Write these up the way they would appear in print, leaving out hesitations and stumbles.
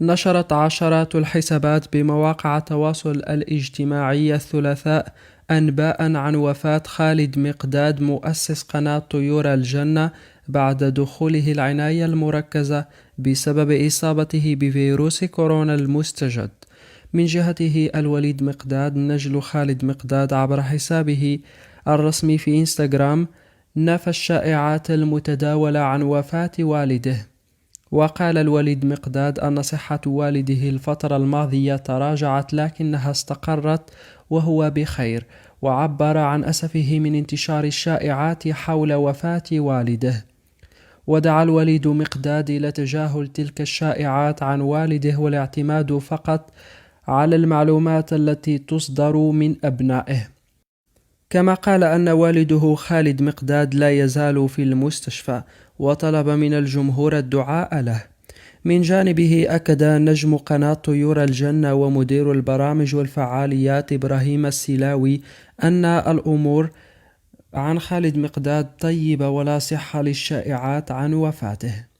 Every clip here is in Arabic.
نشرت عشرات الحسابات بمواقع التواصل الاجتماعي الثلاثاء أنباء عن وفاة خالد مقداد مؤسس قناة طيور الجنة بعد دخوله العناية المركزة بسبب إصابته بفيروس كورونا المستجد. من جهته الوليد مقداد نجل خالد مقداد عبر حسابه الرسمي في إنستغرام نفى الشائعات المتداولة عن وفاة والده. وقال الوليد مقداد أن صحة والده الفترة الماضية تراجعت لكنها استقرت وهو بخير، وعبر عن أسفه من انتشار الشائعات حول وفاة والده. ودعا الوليد مقداد إلى تجاهل تلك الشائعات عن والده والاعتماد فقط على المعلومات التي تصدر من أبنائه. كما قال أن والده خالد مقداد لا يزال في المستشفى، وطلب من الجمهور الدعاء له. من جانبه أكد نجم قناة طيور الجنة ومدير البرامج والفعاليات إبراهيم السلاوي أن الأمور عن خالد مقداد طيبة ولا صحة للشائعات عن وفاته.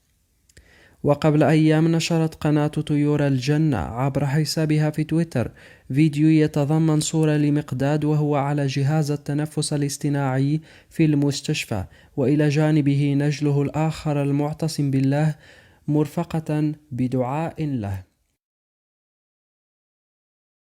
وقبل أيام نشرت قناة طيور الجنة عبر حسابها في تويتر فيديو يتضمن صورة لمقداد وهو على جهاز التنفس الاصطناعي في المستشفى، وإلى جانبه نجله الآخر المعتصم بالله مرفقة بدعاء له.